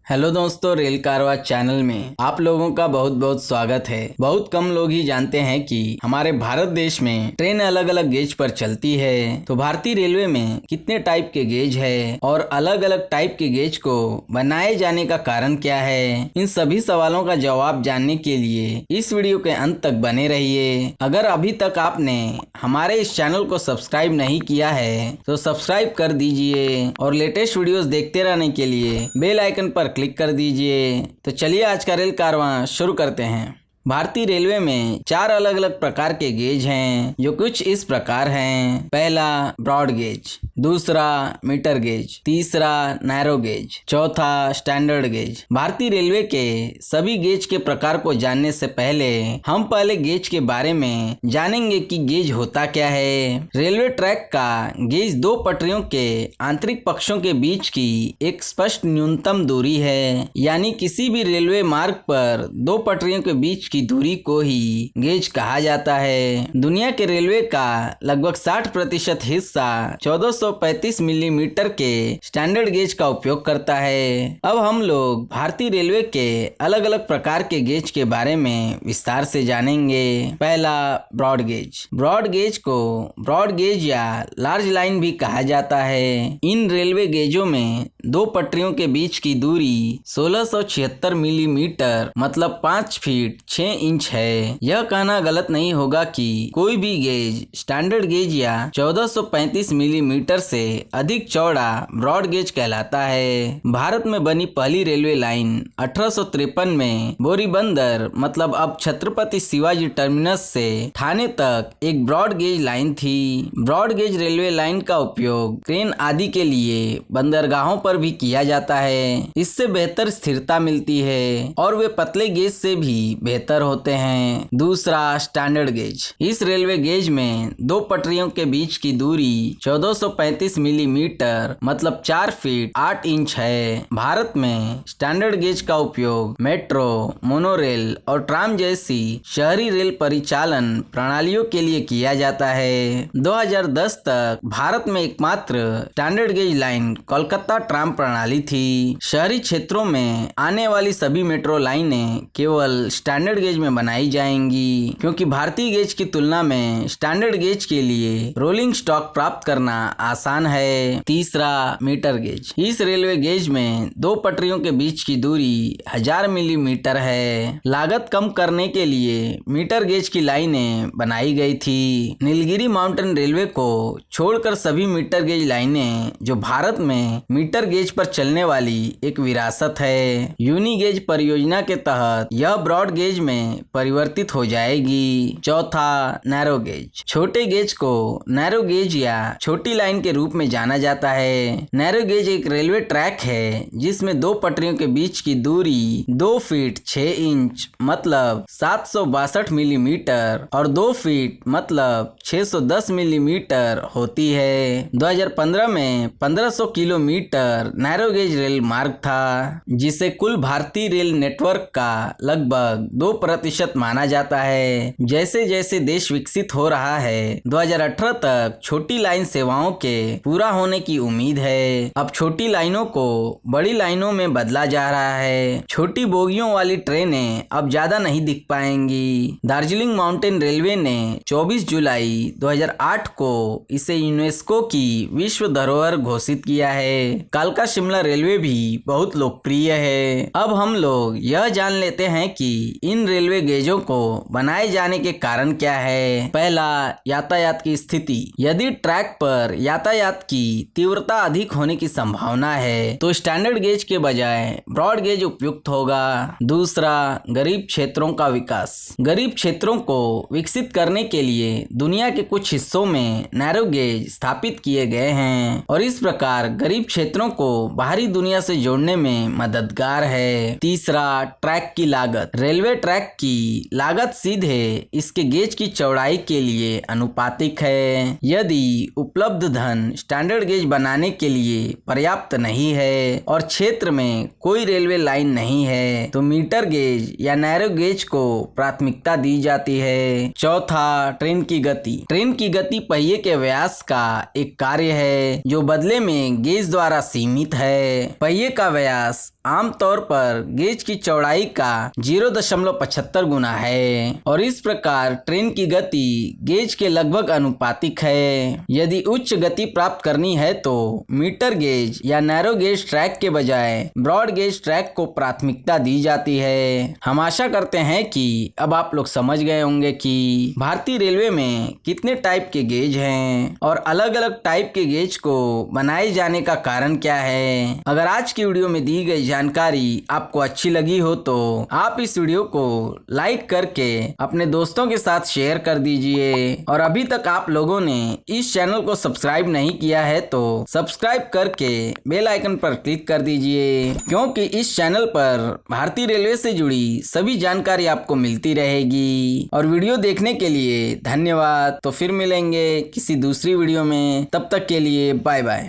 Hello दोस्तों, rail कारवां channel में आप लोगों का बहुत बहुत स्वागत है। बहुत कम लोग ही जानते हैं कि हमारे भारत देश में ट्रेन अलग अलग गेज पर चलती है। तो भारतीय रेलवे में कितने टाइप के गेज है और अलग अलग टाइप के गेज को बनाए जाने का कारण क्या है, इन सभी सवालों का जवाब जानने के लिए इस वीडियो के अंत तक बने रहिए। अगर अभी तक आपने हमारे इस चैनल को सब्सक्राइब नहीं किया है तो सब्सक्राइब कर दीजिए और लेटेस्ट वीडियोस देखते रहने के लिए बेल आइकन पर क्लिक कर दीजिए। तो चलिए आज का रेल कारवां शुरू करते हैं। भारतीय रेलवे में 4 अलग अलग प्रकार के गेज हैं, जो कुछ इस प्रकार हैं। पहला ब्रॉड गेज, दूसरा मीटर गेज, तीसरा नैरो गेज, चौथा स्टैंडर्ड गेज। भारतीय रेलवे के सभी गेज के प्रकार को जानने से पहले हम पहले गेज के बारे में जानेंगे कि गेज होता क्या है। रेलवे ट्रैक का गेज 2 पटरियों के आंतरिक पक्षों के बीच की एक स्पष्ट न्यूनतम दूरी है, यानी किसी भी रेलवे मार्ग पर 2 पटरियों के बीच की दूरी को ही गेज कहा जाता है। दुनिया के रेलवे का लगभग 60% हिस्सा 1435 मिलीमीटर के स्टैंडर्ड गेज का उपयोग करता है। अब हम लोग भारतीय रेलवे के अलग अलग प्रकार के गेज के बारे में विस्तार से जानेंगे। पहला ब्रॉड गेज। ब्रॉड गेज को ब्रॉड गेज या लार्ज लाइन भी कहा जाता है। इन रेलवे गेजों में 2 पटरियों के बीच की दूरी 1676 मिलीमीटर मतलब 5 फीट 6 इंच है। यह कहना गलत नहीं होगा कि कोई भी गेज स्टैंडर्ड गेज या 1435 मिलीमीटर से अधिक चौड़ा ब्रॉड गेज कहलाता है। भारत में बनी पहली रेलवे लाइन 1853 में बोरीबंदर मतलब अब छत्रपति शिवाजी टर्मिनस से ठाणे तक एक ब्रॉड गेज लाइन थी। ब्रॉड गेज रेलवे लाइन का उपयोग ट्रेन आदि के लिए बंदरगाहों पर भी किया जाता है। इससे बेहतर स्थिरता मिलती है और वे पतले गेज से भी बेहतर होते हैं। दूसरा स्टैंडर्ड गेज। इस रेलवे गेज में 2 पटरियों के बीच की दूरी 1435 मिलीमीटर मतलब 4 फीट 8 इंच है। भारत में स्टैंडर्ड गेज का उपयोग मेट्रो, मोनोरेल और ट्राम जैसी शहरी रेल परिचालन प्रणालियों के लिए किया जाता है। 2010 तक भारत में एकमात्र standard gauge line Kolkata tram प्रणाली थी। शहरी क्षेत्रों में आने वाली सभी मेट्रो लाइनें केवल स्टैंडर्ड गेज में बनाई जाएंगी, क्योंकि भारतीय गेज की तुलना में स्टैंडर्ड गेज के लिए रोलिंग स्टॉक प्राप्त करना आसान है। तीसरा मीटर गेज। इस रेलवे गेज में 2 पटरियों के बीच की दूरी 1000 मिलीमीटर है। लागत कम करने के लिए मीटर गेज की लाइनें बनाई गई थी। नीलगिरी माउंटेन रेलवे को छोड़कर सभी मीटर गेज लाइनें जो भारत में मीटर गेज पर चलने वाली एक विरासत है। यूनी गेज परियोजना के तहत यह ब्रॉड गेज में परिवर्तित हो जाएगी। चौथा नैरो गेज। छोटे गेज को नैरो गेज या छोटी लाइन के रूप में जाना जाता है। नैरो गेज एक रेलवे ट्रैक है जिसमें 2 पटरियों के बीच की दूरी 2 फीट 6 इंच मतलब 762 मिलीमीटर और 2 फीट मतलब 610 मिलीमीटर होती है। 2015 में 1500 किलोमीटर नैरो गेज रेल मार्ग था, जिसे कुल भारतीय रेल नेटवर्क का लगभग 2% माना जाता है। जैसे जैसे देश विकसित हो रहा है, 2018 तक छोटी लाइन सेवाओं के पूरा होने की उम्मीद है। अब छोटी लाइनों को बड़ी लाइनों में बदला जा रहा है। छोटी बोगियों वाली ट्रेनें अब ज्यादा नहीं दिख पाएंगी। दार्जिलिंग माउंटेन रेलवे ने 24 जुलाई 2008 को इसे यूनेस्को की विश्व धरोहर घोषित किया है। कालका शिमला रेलवे भी बहुत लोकप्रिय है। अब हम लोग यह जान लेते हैं कि इन रेलवे गेजों को बनाए जाने के कारण क्या है। पहला, यातायात की स्थिति। यदि ट्रैक पर यातायात की तीव्रता अधिक होने की संभावना है तो स्टैंडर्ड गेज के बजाय ब्रॉड गेज उपयुक्त होगा। दूसरा, गरीब क्षेत्रों का विकास। गरीब क्षेत्रों को विकसित करने के लिए दुनिया के कुछ हिस्सों में नैरो गेज स्थापित किए गए हैं और इस प्रकार गरीब क्षेत्रों को बाहरी दुनिया से जोड़ने में मददगार है। तीसरा, ट्रैक की लागत। रेलवे ट्रैक ट्रैक की लागत सीधे इसके गेज की चौड़ाई के लिए अनुपातिक है। यदि उपलब्ध धन स्टैंडर्ड गेज बनाने के लिए पर्याप्त नहीं है और क्षेत्र में कोई रेलवे लाइन नहीं है तो मीटर गेज या नैरो गेज को प्राथमिकता दी जाती है। चौथा, ट्रेन की गति। ट्रेन की गति पहिए के व्यास का एक कार्य है जो बदले में गेज द्वारा सीमित है। पहिए का व्यास आमतौर पर गेज की चौड़ाई का 0.75 गुना है और इस प्रकार ट्रेन की गति गेज के लगभग अनुपातिक है। यदि उच्च गति प्राप्त करनी है तो मीटर गेज या नैरो गेज ट्रैक के बजाय ब्रॉड गेज ट्रैक को प्राथमिकता दी जाती है। हम आशा करते हैं कि अब आप लोग समझ गए होंगे कि भारतीय रेलवे में कितने टाइप के गेज हैं और अलग अलग टाइप के गेज को बनाए जाने का कारण क्या है। अगर आज की वीडियो में दी गई जानकारी आपको अच्छी लगी हो तो आप इस वीडियो को लाइक करके अपने दोस्तों के साथ शेयर कर दीजिए और अभी तक आप लोगों ने इस चैनल को सब्सक्राइब नहीं किया है तो सब्सक्राइब करके बेल आइकन पर क्लिक कर दीजिए, क्योंकि इस चैनल पर भारतीय रेलवे से जुड़ी सभी जानकारी आपको मिलती रहेगी। और वीडियो देखने के लिए धन्यवाद। तो फिर मिलेंगे किसी दूसरी वीडियो में, तब तक के लिए बाय बाय।